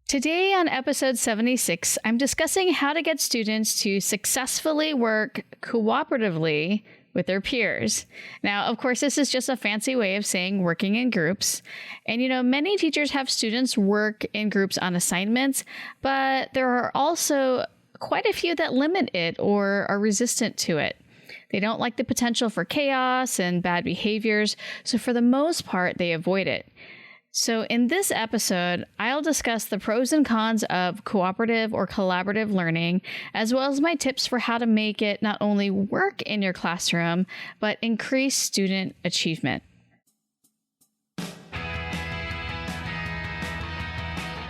Today on episode 76, I'm discussing how to get students to successfully work cooperatively with their peers. Now, of course, this is just a fancy way of saying working in groups. And, many teachers have students work in groups on assignments, but there are also quite a few that limit it or are resistant to it. They don't like the potential for chaos and bad behaviors, so for the most part, they avoid it. So in this episode, I'll discuss the pros and cons of cooperative or collaborative learning, as well as my tips for how to make it not only work in your classroom, but increase student achievement.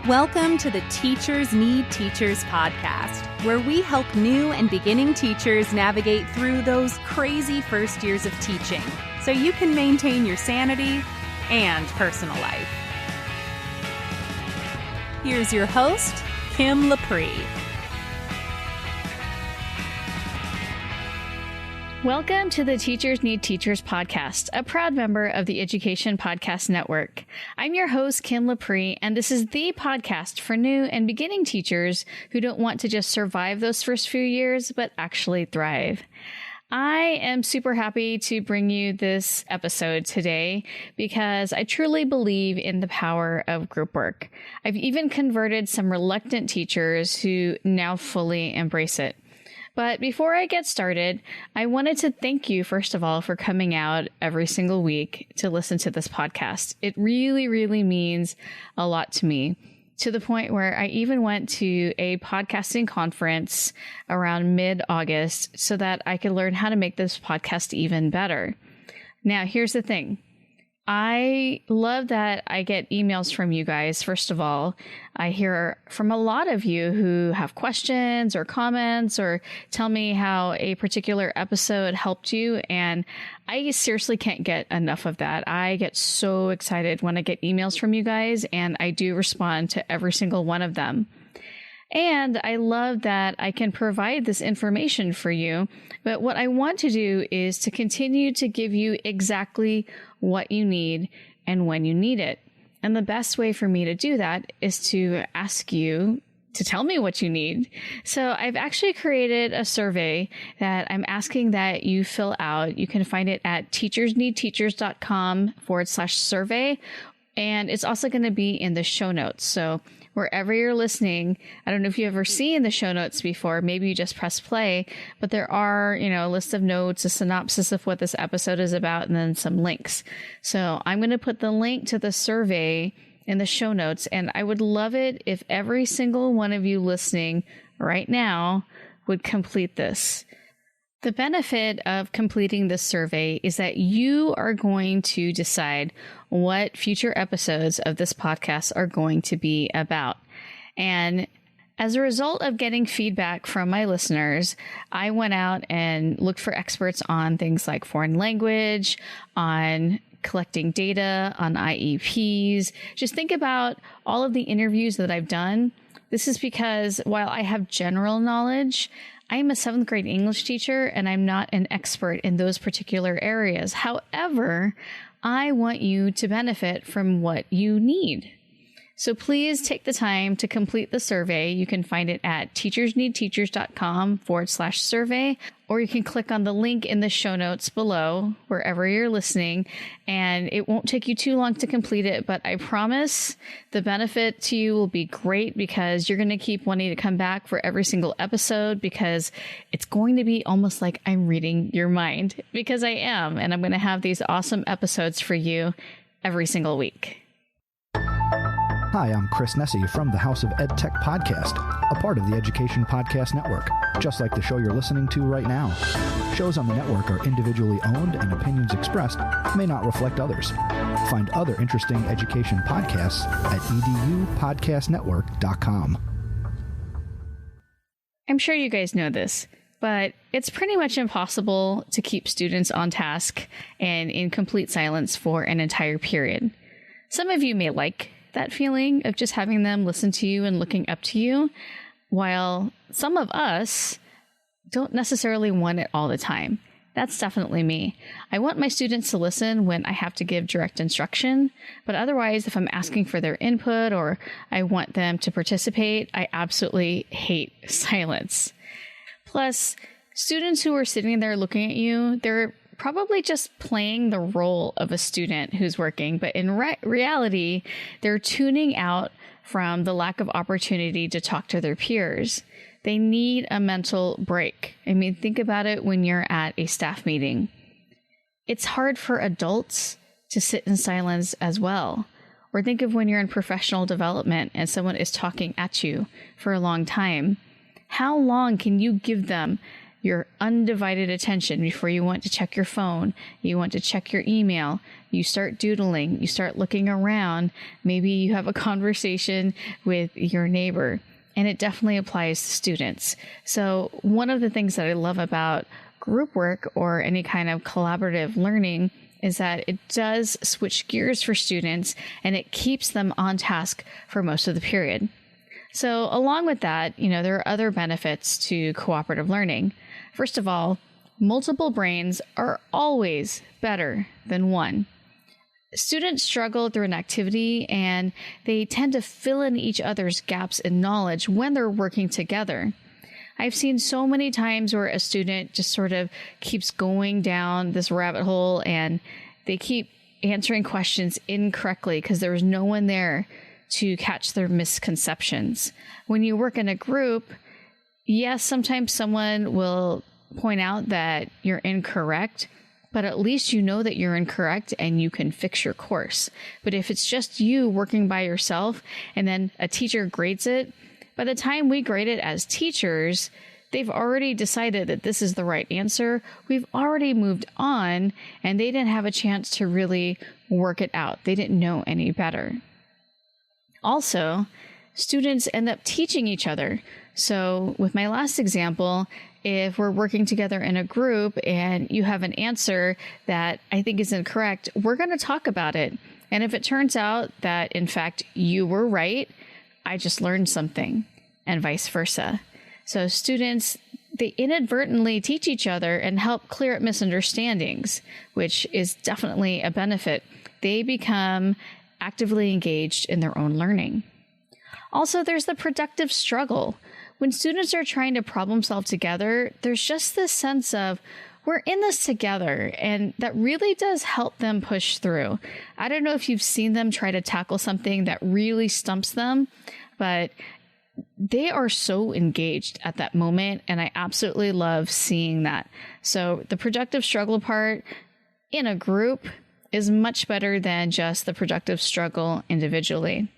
Welcome to the Teachers Need Teachers podcast, where we help new and beginning teachers navigate through those crazy first years of teaching so you can maintain your sanity and personal life. Here's your host, Kim Lepre. Welcome to the Teachers Need Teachers podcast, a proud member of the Education Podcast Network. I'm your host, Kim Lepre, and this is the podcast for new and beginning teachers who don't want to just survive those first few years, but actually thrive. I am super happy to bring you this episode today because I truly believe in the power of group work. I've even converted some reluctant teachers who now fully embrace it. But before I get started, I wanted to thank you, first of all, for coming out every single week to listen to this podcast. It really, really means a lot to me, to the point where I even went to a podcasting conference around mid-August so that I could learn how to make this podcast even better. Now, here's the thing. I love that I get emails from you guys. First of all, I hear from a lot of you who have questions or comments or tell me how a particular episode helped you. And I seriously can't get enough of that. I get so excited when I get emails from you guys, and I do respond to every single one of them. And I love that I can provide this information for you. But what I want to do is to continue to give you exactly what you need and when you need it. And the best way for me to do that is to ask you to tell me what you need. So I've actually created a survey that I'm asking that you fill out. You can find it at teachersneedteachers.com/survey. And it's also going to be in the show notes. So wherever you're listening, I don't know if you've ever seen the show notes before, maybe you just press play, but there are, a list of notes, a synopsis of what this episode is about, and then some links. So I'm going to put the link to the survey in the show notes, and I would love it if every single one of you listening right now would complete this. The benefit of completing this survey is that you are going to decide what future episodes of this podcast are going to be about. And as a result of getting feedback from my listeners, I went out and looked for experts on things like foreign language, on collecting data, on IEPs. Just think about all of the interviews that I've done. This is because while I have general knowledge, I am a 7th grade English teacher and I'm not an expert in those particular areas. However, I want you to benefit from what you need. So please take the time to complete the survey. You can find it at teachersneedteachers.com/survey, or you can click on the link in the show notes below, wherever you're listening, and it won't take you too long to complete it, but I promise the benefit to you will be great because you're going to keep wanting to come back for every single episode because it's going to be almost like I'm reading your mind, because I am, and I'm going to have these awesome episodes for you every single week. Hi, I'm Chris Nessie from the House of EdTech podcast, a part of the Education Podcast Network, just like the show you're listening to right now. Shows on the network are individually owned and opinions expressed may not reflect others. Find other interesting education podcasts at edupodcastnetwork.com. I'm sure you guys know this, but it's pretty much impossible to keep students on task and in complete silence for an entire period. Some of you may like that feeling of just having them listen to you and looking up to you, while some of us don't necessarily want it all the time. That's definitely me. I want my students to listen when I have to give direct instruction, but otherwise, if I'm asking for their input or I want them to participate, I absolutely hate silence. Plus, students who are sitting there looking at you, they're probably just playing the role of a student who's working, but in reality, they're tuning out from the lack of opportunity to talk to their peers. They need a mental break. I mean, think about it when you're at a staff meeting. It's hard for adults to sit in silence as well. Or think of when you're in professional development and someone is talking at you for a long time. How long can you give them your undivided attention before you want to check your phone, you want to check your email, you start doodling, you start looking around, maybe you have a conversation with your neighbor, and it definitely applies to students. So one of the things that I love about group work or any kind of collaborative learning is that it does switch gears for students and it keeps them on task for most of the period. So along with that, there are other benefits to cooperative learning. First of all, multiple brains are always better than one. Students struggle through an activity and they tend to fill in each other's gaps in knowledge when they're working together. I've seen so many times where a student just sort of keeps going down this rabbit hole and they keep answering questions incorrectly because there was no one there to catch their misconceptions. When you work in a group, yes, sometimes someone will point out that you're incorrect, but at least you know that you're incorrect and you can fix your course. But if it's just you working by yourself and then a teacher grades it, by the time we grade it as teachers, they've already decided that this is the right answer. We've already moved on and they didn't have a chance to really work it out. They didn't know any better. Also, students end up teaching each other. So with my last example, if we're working together in a group and you have an answer that I think is incorrect, we're going to talk about it. And if it turns out that, in fact, you were right, I just learned something, and vice versa. So students, they inadvertently teach each other and help clear up misunderstandings, which is definitely a benefit. They become actively engaged in their own learning. Also, there's the productive struggle. When students are trying to problem solve together, there's just this sense of we're in this together, and that really does help them push through. I don't know if you've seen them try to tackle something that really stumps them, but they are so engaged at that moment, and I absolutely love seeing that. So the productive struggle part in a group is much better than just the productive struggle individually.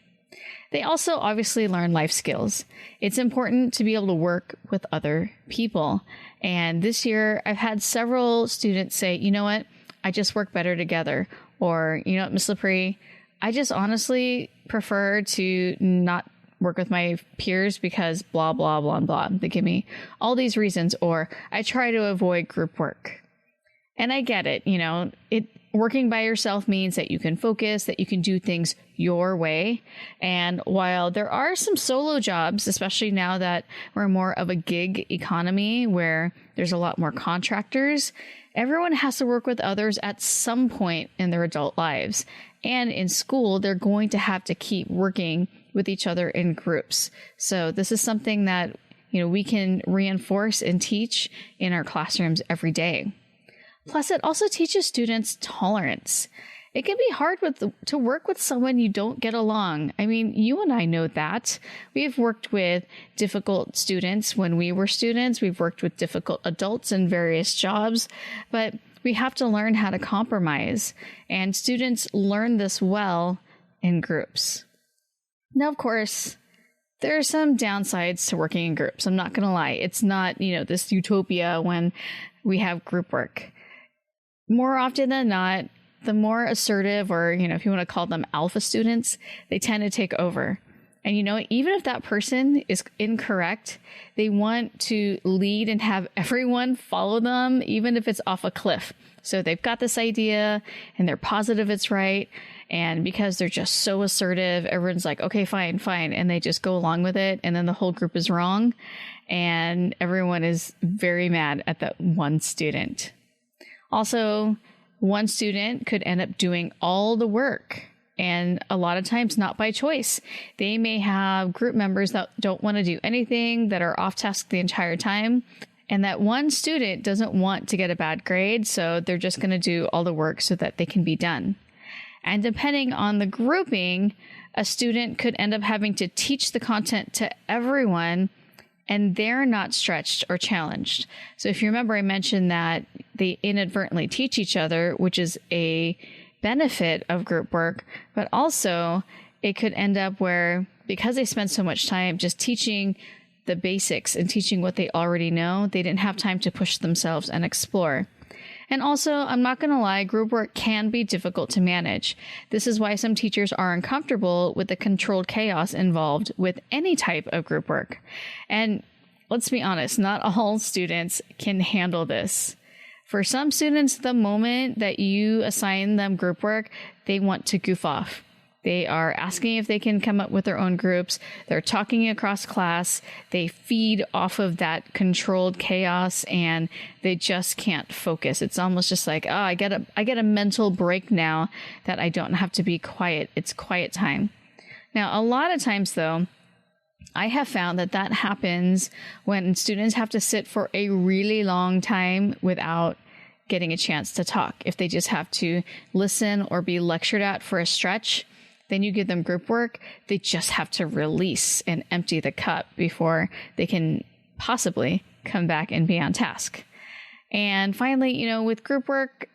They also obviously learn life skills. It's important to be able to work with other people. And this year, I've had several students say, you know what, I just work better together. Or, you know what, Ms. Lepre, I just honestly prefer to not work with my peers because blah, blah, blah, blah. They give me all these reasons, or I try to avoid group work. And I get it, working by yourself means that you can focus, that you can do things your way. And while there are some solo jobs, especially now that we're more of a gig economy where there's a lot more contractors, everyone has to work with others at some point in their adult lives. And in school, they're going to have to keep working with each other in groups. So this is something that, we can reinforce and teach in our classrooms every day. Plus, it also teaches students tolerance. It can be hard to work with someone you don't get along. I mean, you and I know that. We've worked with difficult students when we were students. We've worked with difficult adults in various jobs, but we have to learn how to compromise. And students learn this well in groups. Now, of course, there are some downsides to working in groups. I'm not going to lie. It's not, this utopia when we have group work. More often than not, the more assertive, or, if you want to call them alpha students, they tend to take over. And, even if that person is incorrect, they want to lead and have everyone follow them, even if it's off a cliff. So they've got this idea and they're positive it's right. And because they're just so assertive, everyone's like, okay, fine. And they just go along with it. And then the whole group is wrong. And everyone is very mad at that one student. Also, one student could end up doing all the work, and a lot of times not by choice. They may have group members that don't want to do anything, that are off task the entire time, and that one student doesn't want to get a bad grade, so they're just going to do all the work so that they can be done. And depending on the grouping, a student could end up having to teach the content to everyone, and they're not stretched or challenged. So if you remember, I mentioned that they inadvertently teach each other, which is a benefit of group work, but also it could end up where, because they spend so much time just teaching the basics and teaching what they already know, they didn't have time to push themselves and explore. And also, I'm not going to lie, group work can be difficult to manage. This is why some teachers are uncomfortable with the controlled chaos involved with any type of group work. And let's be honest, not all students can handle this. For some students, the moment that you assign them group work, they want to goof off. They are asking if they can come up with their own groups. They're talking across class. They feed off of that controlled chaos, and they just can't focus. It's almost just like, oh, I get a mental break now that I don't have to be quiet. It's quiet time. Now, a lot of times, though, I have found that happens when students have to sit for a really long time without getting a chance to talk. If they just have to listen or be lectured at for a stretch, then you give them group work, they just have to release and empty the cup before they can possibly come back and be on task. And finally, with group work,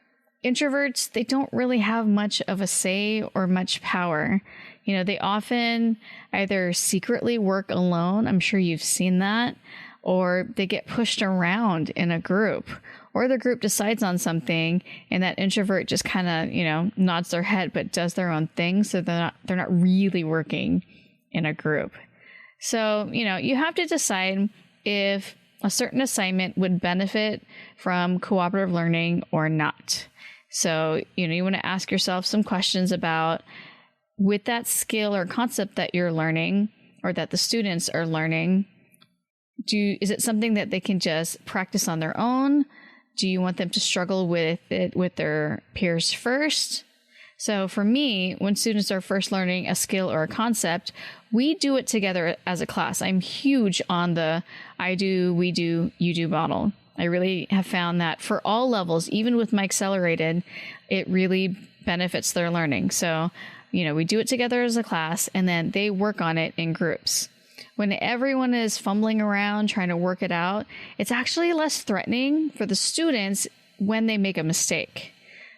introverts, they don't really have much of a say or much power. They often either secretly work alone, I'm sure you've seen that, or they get pushed around in a group, or the group decides on something and that introvert just kind of, nods their head but does their own thing, so they're not really working in a group. So, you have to decide if a certain assignment would benefit from cooperative learning or not. So, you want to ask yourself some questions about, with that skill or concept that you're learning or that the students are learning, is it something that they can just practice on their own? Do you want them to struggle with it with their peers first? So for me, when students are first learning a skill or a concept, we do it together as a class. I'm huge on the I do, we do, you do model. I really have found that for all levels, even with my accelerated, it really benefits their learning. So, we do it together as a class, and then they work on it in groups. When everyone is fumbling around trying to work it out, it's actually less threatening for the students when they make a mistake,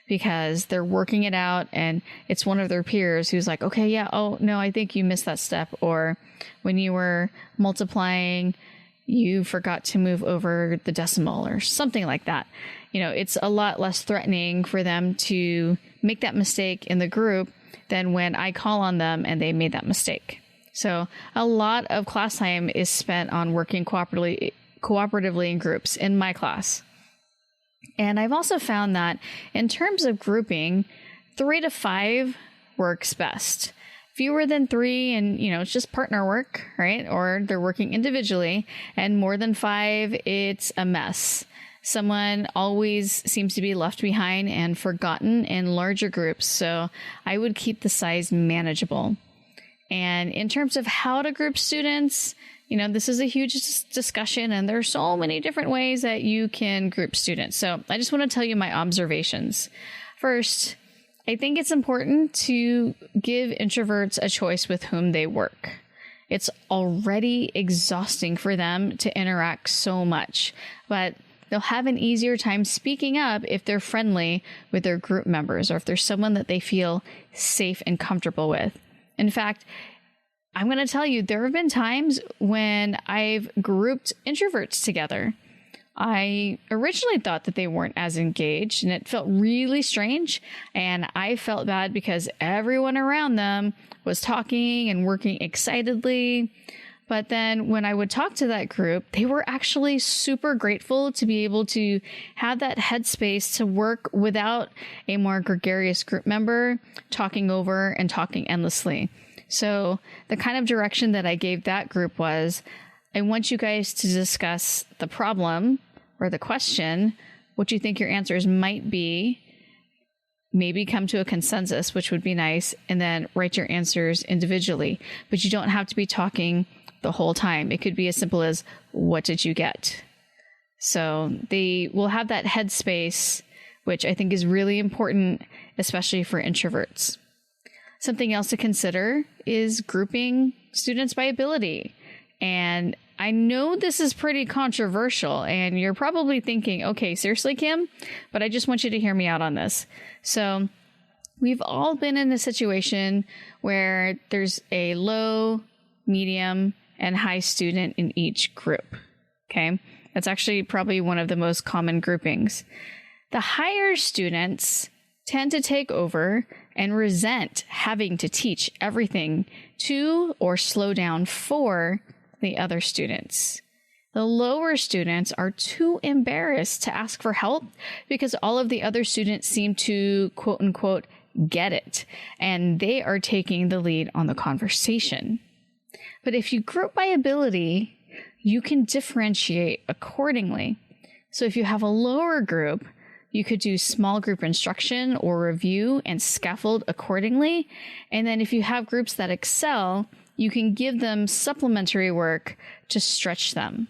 because they're working it out and it's one of their peers who's like, okay, yeah, oh no, I think you missed that step. Or when you were multiplying, you forgot to move over the decimal or something like that. It's a lot less threatening for them to make that mistake in the group than when I call on them and they made that mistake. So a lot of class time is spent on working cooperatively in groups in my class. And I've also found that in terms of grouping, 3 to 5 works best. Fewer than 3, and it's just partner work, right? Or they're working individually, and more than 5, it's a mess. Someone always seems to be left behind and forgotten in larger groups. So I would keep the size manageable. And in terms of how to group students, this is a huge discussion, and there's so many different ways that you can group students. So I just want to tell you my observations. First, I think it's important to give introverts a choice with whom they work. It's already exhausting for them to interact so much, but they'll have an easier time speaking up if they're friendly with their group members, or if there's someone that they feel safe and comfortable with. In fact, I'm going to tell you, there have been times when I've grouped introverts together. I originally thought that they weren't as engaged, and it felt really strange. And I felt bad because everyone around them was talking and working excitedly. But then when I would talk to that group, they were actually super grateful to be able to have that headspace to work without a more gregarious group member talking over and talking endlessly. So the kind of direction that I gave that group was, I want you guys to discuss the problem or the question what you think your answers might be, maybe come to a consensus, which would be nice, and then write your answers individually. But you don't have to be talking the whole time. It could be as simple as, what did you get? So they will have that headspace, which I think is really important, especially for introverts. Something else to consider is grouping students by ability. And I know this is pretty controversial, and you're probably thinking, okay, seriously, Kim? But I just want you to hear me out on this. So we've all been in a situation where there's a low, medium, and high student in each group. Okay? That's actually probably one of the most common groupings. The higher students tend to take over and resent having to teach everything to or slow down for the other students. The lower students are too embarrassed to ask for help because all of the other students seem to, quote unquote, get it, and they are taking the lead on the conversation. But if you group by ability, you can differentiate accordingly. So if you have a lower group, you could do small group instruction or review and scaffold accordingly. And then if you have groups that excel, you can give them supplementary work to stretch them.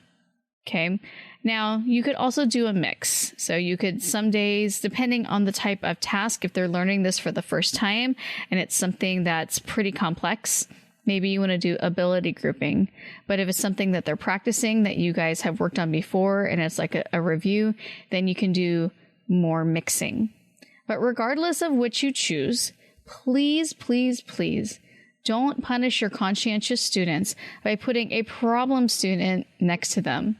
Okay. Now, you could also do a mix. So you could some days, depending on the type of task, if they're learning this for the first time and it's something that's pretty complex, maybe you want to do ability grouping. But if it's something that they're practicing that you guys have worked on before and it's like a review, then you can do more mixing. But regardless of which you choose, please, please, please don't punish your conscientious students by putting a problem student next to them.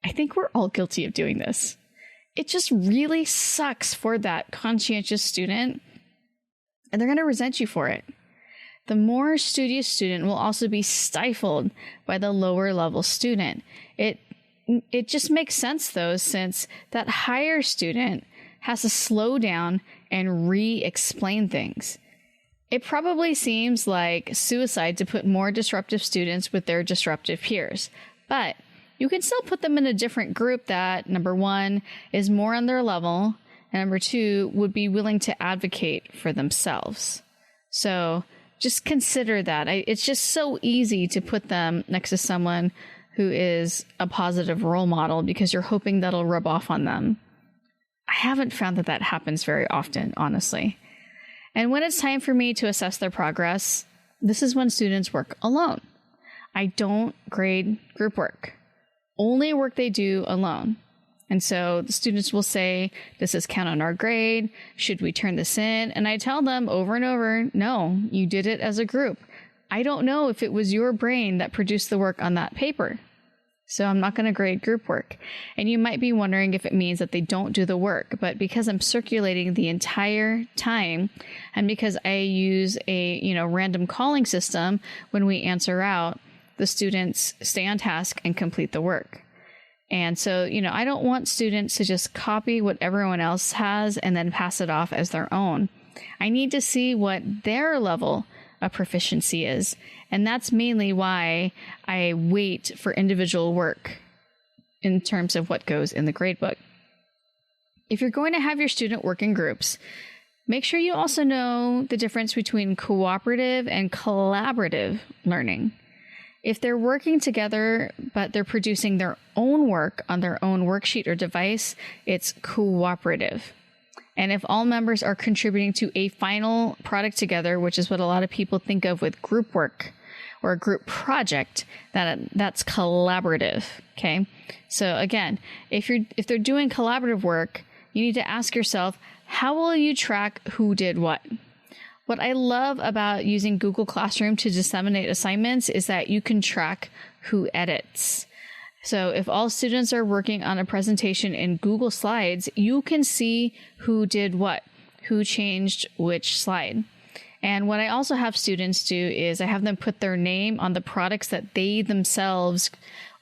I think we're all guilty of doing this. It just really sucks for that conscientious student, and they're going to resent you for it. The more studious student will also be stifled by the lower level student. It just makes sense, though, since that higher student has to slow down and re-explain things. It probably seems like suicide to put more disruptive students with their disruptive peers, but you can still put them in a different group that, number one, is more on their level, and number two, would be willing to advocate for themselves. So just consider that. It's just so easy to put them next to someone who is a positive role model because you're hoping that'll rub off on them. I haven't found that happens very often, honestly. And when it's time for me to assess their progress, this is when students work alone. I don't grade group work, only work they do alone. And so the students will say, does this count on our grade? Should we turn this in? And I tell them over and over, no, you did it as a group. I don't know if it was your brain that produced the work on that paper. So I'm not going to grade group work. And you might be wondering if it means that they don't do the work, but because I'm circulating the entire time and because I use a, random calling system when we answer out, the students stay on task and complete the work. And so, I don't want students to just copy what everyone else has and then pass it off as their own. I need to see what their level of proficiency is. And that's mainly why I wait for individual work in terms of what goes in the gradebook. If you're going to have your student work in groups, make sure you also know the difference between cooperative and collaborative learning. If they're working together, but they're producing their own work on their own worksheet or device, it's cooperative. And if all members are contributing to a final product together, which is what a lot of people think of with group work or a group project, that's collaborative. Okay. So again, if they're doing collaborative work, you need to ask yourself, how will you track who did what? What I love about using Google Classroom to disseminate assignments is that you can track who edits. So if all students are working on a presentation in Google Slides, you can see who did what, who changed which slide. And what I also have students do is I have them put their name on the products that they themselves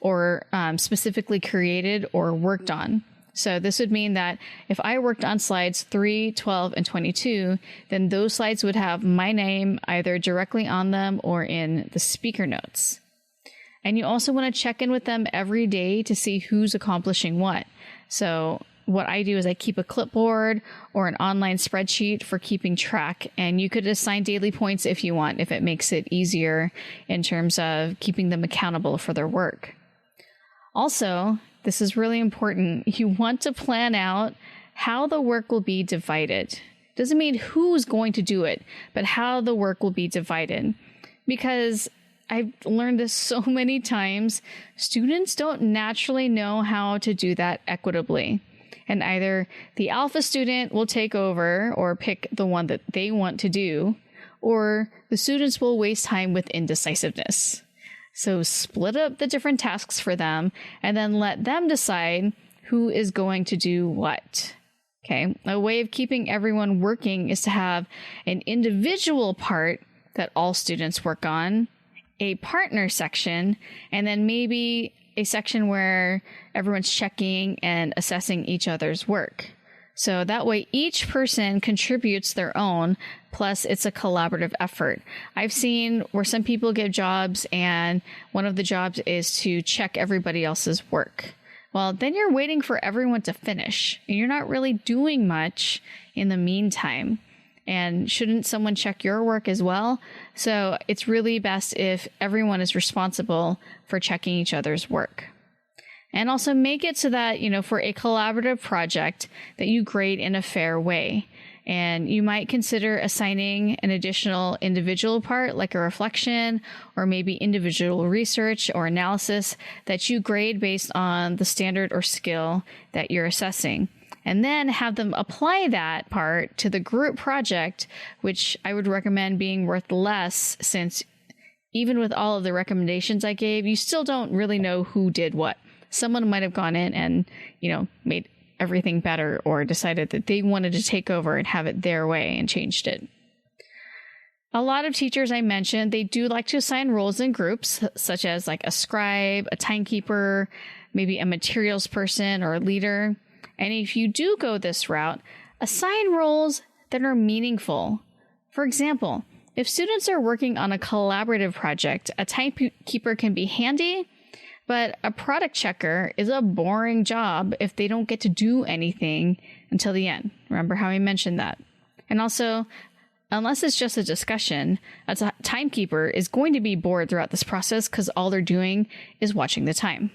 or specifically created or worked on. So this would mean that if I worked on slides 3, 12, and 22, then those slides would have my name either directly on them or in the speaker notes. And you also want to check in with them every day to see who's accomplishing what. So what I do is I keep a clipboard or an online spreadsheet for keeping track, and you could assign daily points if you want, if it makes it easier in terms of keeping them accountable for their work. Also, this is really important. You want to plan out how the work will be divided. Doesn't mean who's going to do it, but how the work will be divided. Because I've learned this so many times, students don't naturally know how to do that equitably. And either the alpha student will take over or pick the one that they want to do, or the students will waste time with indecisiveness. So split up the different tasks for them and then let them decide who is going to do what. Okay, a way of keeping everyone working is to have an individual part that all students work on, a partner section, and then maybe a section where everyone's checking and assessing each other's work. So that way each person contributes their own, plus it's a collaborative effort. I've seen where some people give jobs and one of the jobs is to check everybody else's work. Well, then you're waiting for everyone to finish and you're not really doing much in the meantime. And shouldn't someone check your work as well? So it's really best if everyone is responsible for checking each other's work. And also make it so that, for a collaborative project that you grade in a fair way. And you might consider assigning an additional individual part like a reflection or maybe individual research or analysis that you grade based on the standard or skill that you're assessing. And then have them apply that part to the group project, which I would recommend being worth less, since even with all of the recommendations I gave, you still don't really know who did what. Someone might have gone in and, made everything better or decided that they wanted to take over and have it their way and changed it. A lot of teachers I mentioned, they do like to assign roles in groups, such as like a scribe, a timekeeper, maybe a materials person or a leader. And if you do go this route, assign roles that are meaningful. For example, if students are working on a collaborative project, a timekeeper can be handy, but a product checker is a boring job if they don't get to do anything until the end. Remember how I mentioned that? And also, unless it's just a discussion, a timekeeper is going to be bored throughout this process because all they're doing is watching the time.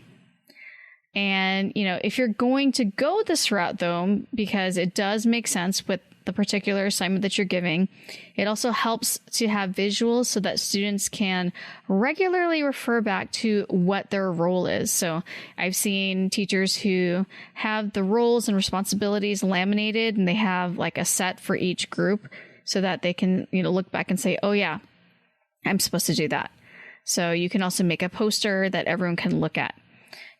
And, if you're going to go this route, though, because it does make sense with the particular assignment that you're giving, it also helps to have visuals so that students can regularly refer back to what their role is. So I've seen teachers who have the roles and responsibilities laminated, and they have like a set for each group so that they can, look back and say, oh yeah, I'm supposed to do that. So you can also make a poster that everyone can look at.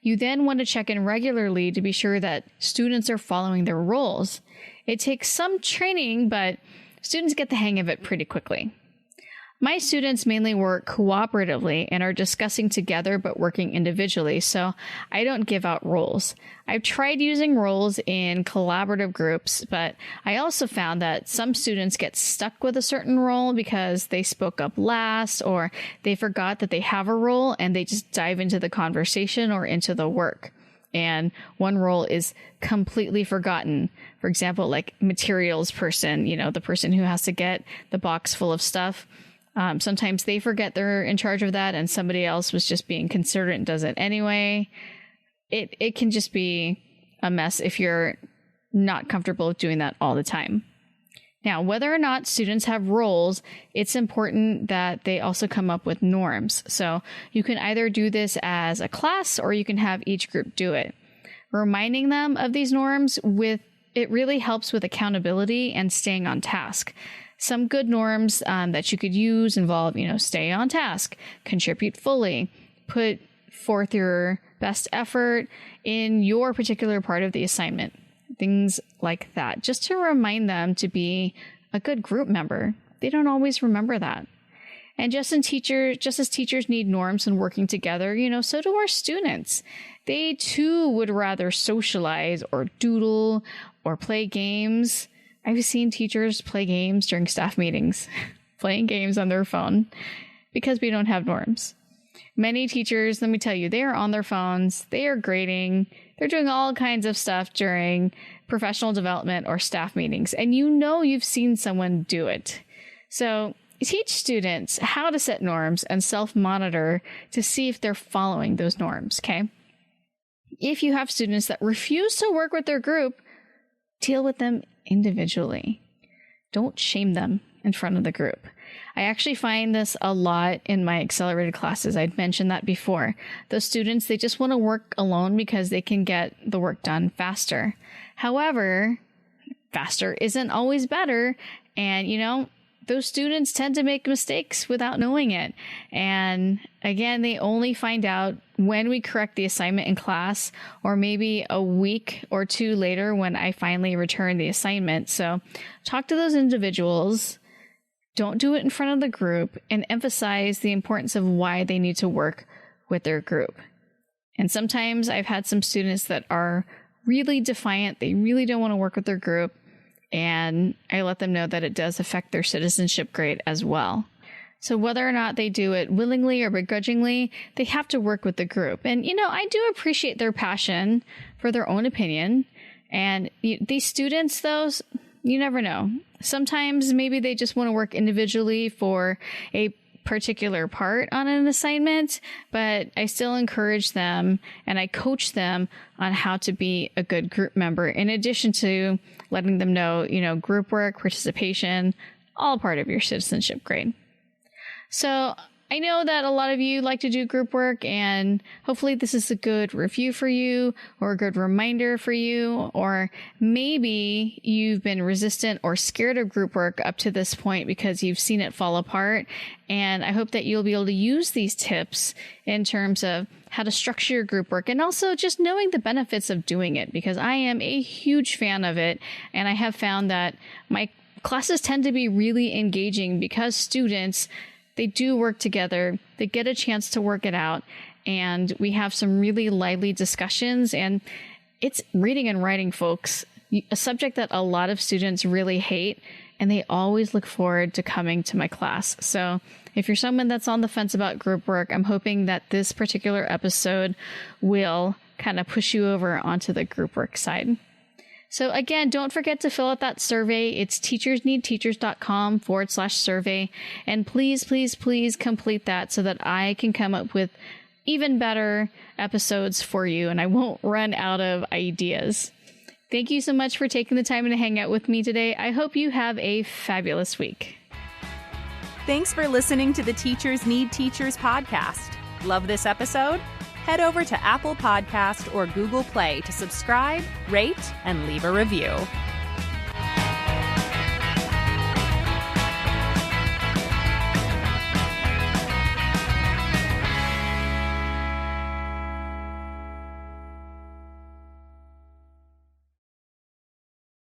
You then want to check in regularly to be sure that students are following their roles. It takes some training, but students get the hang of it pretty quickly. My students mainly work cooperatively and are discussing together but working individually, so I don't give out roles. I've tried using roles in collaborative groups, but I also found that some students get stuck with a certain role because they spoke up last or they forgot that they have a role and they just dive into the conversation or into the work. And one role is completely forgotten. For example, like materials person, the person who has to get the box full of stuff. Sometimes they forget they're in charge of that and somebody else was just being considerate and does it anyway. It can just be a mess if you're not comfortable with doing that all the time. Now, whether or not students have roles, it's important that they also come up with norms. So you can either do this as a class or you can have each group do it. Reminding them of these norms it really helps with accountability and staying on task. Some good norms that you could use involve, stay on task, contribute fully, put forth your best effort in your particular part of the assignment. Things like that, just to remind them to be a good group member. They don't always remember that. And just as teachers need norms and working together, so do our students. They too would rather socialize or doodle or play games. I've seen teachers play games during staff meetings, playing games on their phone because we don't have norms. Many teachers, let me tell you, they are on their phones, they are grading, they're doing all kinds of stuff during professional development or staff meetings, and you've seen someone do it. So teach students how to set norms and self-monitor to see if they're following those norms, okay? If you have students that refuse to work with their group, deal with them individually. Don't shame them in front of the group. I actually find this a lot in my accelerated classes. I'd mentioned that before. Those students, they just want to work alone because they can get the work done faster. However, faster isn't always better. And, those students tend to make mistakes without knowing it. And again, they only find out when we correct the assignment in class, or maybe a week or two later when I finally return the assignment. So talk to those individuals. Don't do it in front of the group, and emphasize the importance of why they need to work with their group. And sometimes I've had some students that are really defiant. They really don't want to work with their group. And I let them know that it does affect their citizenship grade as well. So whether or not they do it willingly or begrudgingly, they have to work with the group. And, I do appreciate their passion for their own opinion. And these students, though, you never know. Sometimes maybe they just want to work individually for a particular part on an assignment, but I still encourage them and I coach them on how to be a good group member, in addition to letting them know, group work, participation, all part of your citizenship grade. So I know that a lot of you like to do group work, and hopefully this is a good review for you or a good reminder for you, or maybe you've been resistant or scared of group work up to this point because you've seen it fall apart. And I hope that you'll be able to use these tips in terms of how to structure your group work, and also just knowing the benefits of doing it, because I am a huge fan of it. And I have found that my classes tend to be really engaging because students, they do work together, they get a chance to work it out, and we have some really lively discussions. And it's reading and writing, folks, a subject that a lot of students really hate, and they always look forward to coming to my class. So if you're someone that's on the fence about group work, I'm hoping that this particular episode will kind of push you over onto the group work side. So again, don't forget to fill out that survey. It's teachersneedteachers.com/survey. And please, please, please complete that so that I can come up with even better episodes for you and I won't run out of ideas. Thank you so much for taking the time to hang out with me today. I hope you have a fabulous week. Thanks for listening to the Teachers Need Teachers podcast. Love this episode? Head over to Apple Podcast or Google Play to subscribe, rate, and leave a review.